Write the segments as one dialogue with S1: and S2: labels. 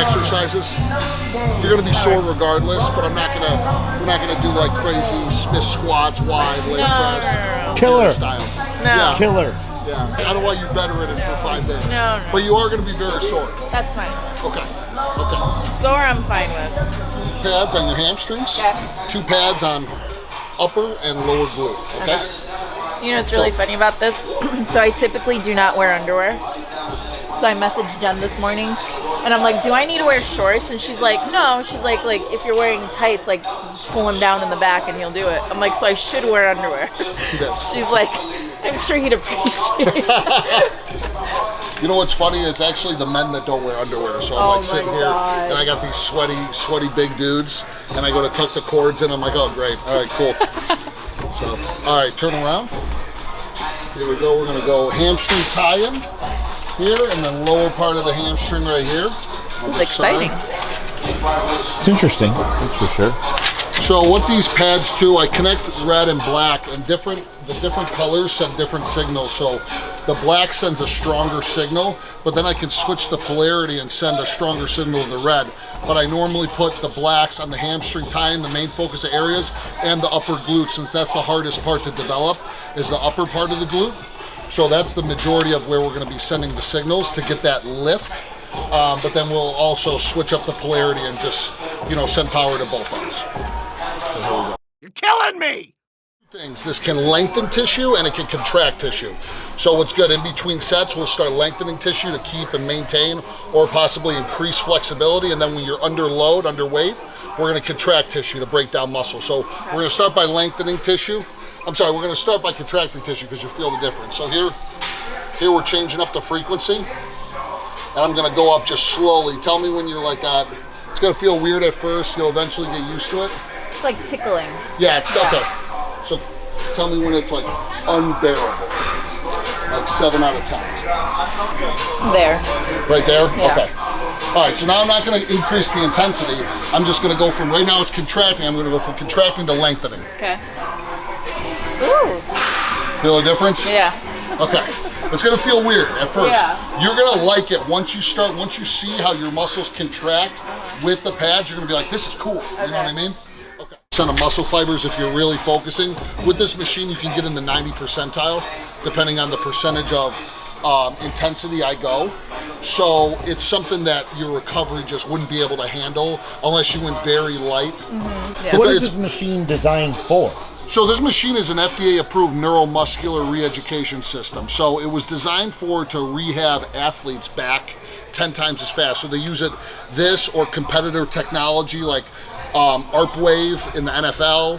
S1: exercises. You're gonna be sore regardless, but we're not gonna do like crazy Smith squats, wide leg press.
S2: Killer
S1: style.
S3: No.
S1: Yeah.
S2: Killer.
S1: Yeah. I don't want you better at it for 5 days.
S3: No.
S1: But you are gonna be very sore.
S3: That's fine.
S1: Okay.
S3: Sore, I'm fine with.
S1: Pads on your hamstrings.
S3: Okay.
S1: 2 pads on upper and lower glute. Okay.
S3: You know what's really funny about this? So I typically do not wear underwear. So I messaged Jen this morning, and I'm like, do I need to wear shorts? And she's like, no. She's like if you're wearing tights, like pull him down in the back and he'll do it. I'm like, so I should wear underwear.
S1: Yes.
S3: She's like, I'm sure he'd appreciate it.
S1: You know what's funny? It's actually the men that don't wear underwear. So I'm like sitting here, and I got these sweaty big dudes, and I go to tuck the cords in. I'm like, oh great, all right, cool. So, all right, turn around. Here we go. We're gonna go hamstring tie-in here, and then lower part of the hamstring right here.
S3: This is exciting.
S2: It's interesting, that's for sure.
S1: So what these pads do, I connect red and black, and the different colors send different signals. So the black sends a stronger signal, but then I can switch the polarity and send a stronger signal to the red. But I normally put the blacks on the hamstring tie-in, the main focus areas, and the upper glute, since that's the hardest part to develop, is the upper part of the glute. So that's the majority of where we're gonna be sending the signals to get that lift. But then we'll also switch up the polarity and just, send power to both ends. So here we go.
S4: You're killing me!
S1: Things. This can lengthen tissue and it can contract tissue. So what's good, in between sets, we'll start lengthening tissue to keep and maintain or possibly increase flexibility. And then when you're under load, under weight, we're gonna contract tissue to break down muscle. So we're gonna start by lengthening tissue. We're gonna start by contracting tissue because you'll feel the difference. So here we're changing up the frequency. And I'm gonna go up just slowly. Tell me when you're like that. It's gonna feel weird at first. You'll eventually get used to it.
S3: It's like tickling.
S1: Yeah, it's okay. So tell me when it's like unbearable. Like 7 out of 10.
S3: There.
S1: Right there?
S3: Yeah.
S1: Okay. All right, so now I'm not gonna increase the intensity. I'm just gonna go from, right now it's contracting, I'm gonna go from contracting to lengthening.
S3: Okay. Ooh.
S1: Feel a difference?
S3: Yeah.
S1: Okay. It's gonna feel weird at first.
S3: Yeah.
S1: You're gonna like it once you see how your muscles contract with the pads, you're gonna be like, this is cool. You know what I mean? Okay. Percent of muscle fibers if you're really focusing. With this machine, you can get in the 90 percentile, depending on the percentage of intensity I go. So it's something that your recovery just wouldn't be able to handle unless you went very light.
S3: Mm-hmm. Yeah.
S2: So what is this machine designed for?
S1: So this machine is an FDA-approved neuromuscular re-education system. So it was designed to rehab athletes back 10 times as fast. So they use this or competitor technology like ARP Wave in the NFL,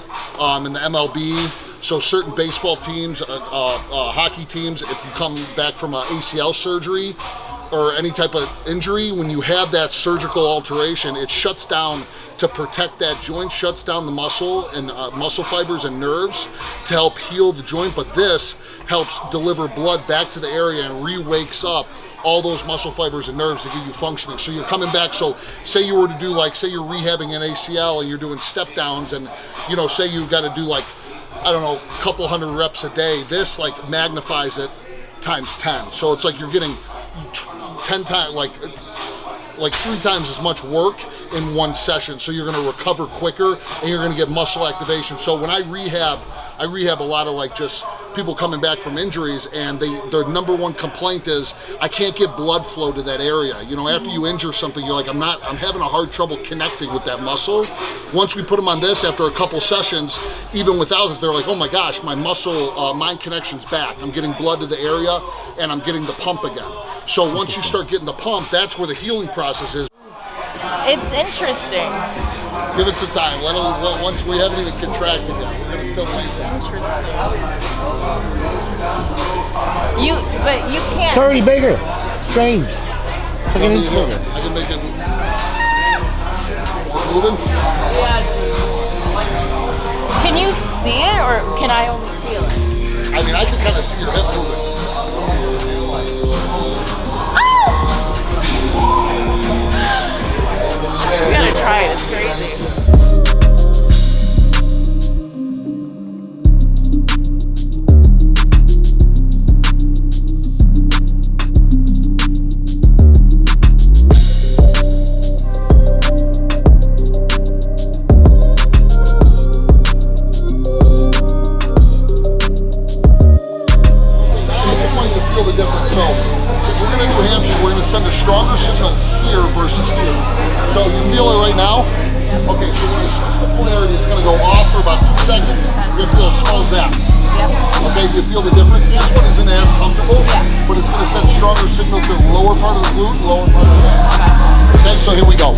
S1: in the MLB. So certain baseball teams, hockey teams, if you come back from an ACL surgery or any type of injury, when you have that surgical alteration, it shuts down to protect that joint, shuts down the muscle and muscle fibers and nerves to help heal the joint, but this helps deliver blood back to the area and re-wakes up all those muscle fibers and nerves to get you functioning. So you're coming back, so say you were to do say you're rehabbing an ACL and you're doing step downs and say you've got to do a couple hundred reps a day, this magnifies it times 10. So it's like you're getting 10 times, like 3 times as much work in one session. So you're gonna recover quicker and you're gonna get muscle activation. So when I rehab a lot of just people coming back from injuries, and their number one complaint is, I can't get blood flow to that area. After you injure something, you're like, I'm having a hard trouble connecting with that muscle. Once we put them on this, after a couple sessions, even without it, they're like, oh my gosh, my muscle, mind connection's back. I'm getting blood to the area and I'm getting the pump again. So once you start getting the pump, that's where the healing process is.
S3: It's interesting.
S1: Give it some time. Once we haven't even contracted yet, we're gonna still wait.
S3: Interesting. But you can't.
S2: It's already bigger. Strange. It's like an inch bigger.
S1: I can make it moving.
S3: Yeah. Can you see it, or can I only feel it?
S1: I mean, I can kind of see your hip moving.
S3: You gotta try it, it's crazy.
S1: calls abs.
S3: Yep.
S1: Okay, you feel the difference? This one isn't as comfortable, but it's going to send stronger signal to the lower part of the glute, lower part of the ab. Okay, so here we go.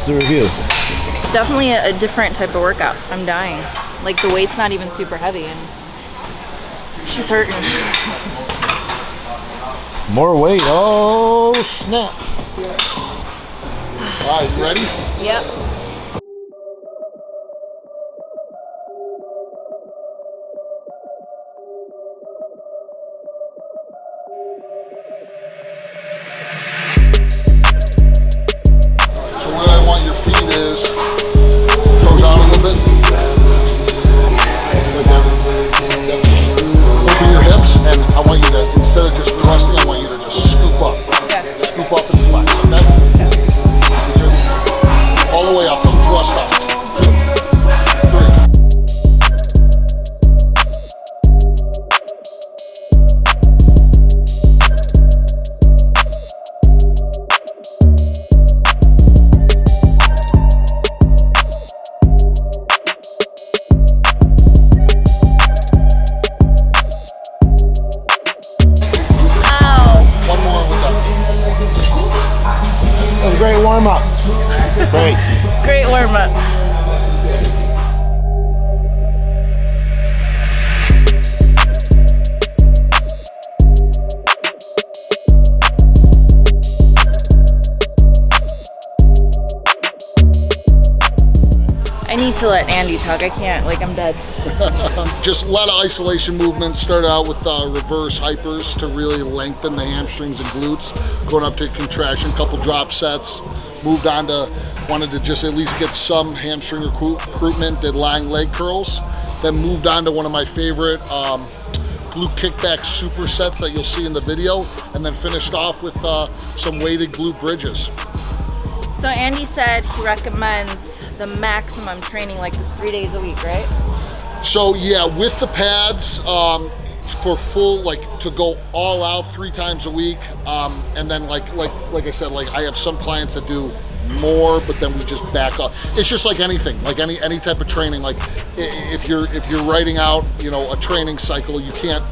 S2: The review.
S3: It's definitely a different type of workout. I'm dying. Like the weight's not even super heavy and she's hurting.
S2: More weight. Oh snap.
S1: All right, you ready?
S3: Yep.
S1: So where I want your feet is, goes out a little bit. Right there. Open your hips, and I want you to, instead of just thrusting, I want you to just scoop up.
S3: Okay.
S1: Scoop up and flex, okay? All the way up, don't thrust up. 2, 3.
S2: That was a great warm up. Great.
S3: Great warm up. I need to let Andy talk. I can't, like I'm dead.
S1: Just a lot of isolation movements. Started out with reverse hypers to really lengthen the hamstrings and glutes. Going up to contraction, couple drop sets. Moved on to, wanted to just at least get some hamstring recruitment, did lying leg curls. Then moved on to one of my favorite glute kickback supersets that you'll see in the video. And then finished off with some weighted glute bridges.
S3: So Andy said he recommends the maximum training like this 3 days a week, right?
S1: So yeah, with the pads, for full, like to go all out 3 times a week, and then like I said, like I have some clients that do more, but then we just back up. It's just like anything, like any type of training. Like if you're writing out, you know, a training cycle, you can't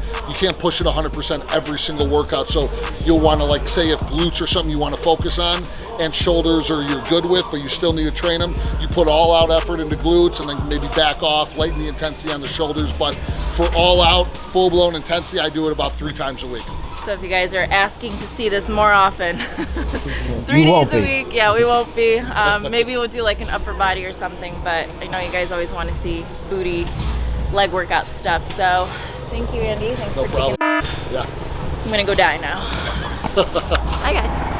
S1: push it 100% every single workout. So you'll want to, like, say if glutes or something you want to focus on, and shoulders are you're good with, but you still need to train them, you put all out effort into glutes and then maybe back off, lighten the intensity on the shoulders. But for all out, full blown intensity, I do it about 3 times a week.
S3: So if you guys are asking to see this more often, 3
S2: You
S3: days
S2: won't
S3: a
S2: be.
S3: week, yeah, we won't be. Maybe we'll do like an upper body or something, but I know you guys always want to see booty, leg workout stuff. So thank you, Andy. Thanks
S1: No
S3: for
S1: problem.
S3: taking.
S1: Yeah.
S3: I'm gonna go die now. Bye, guys.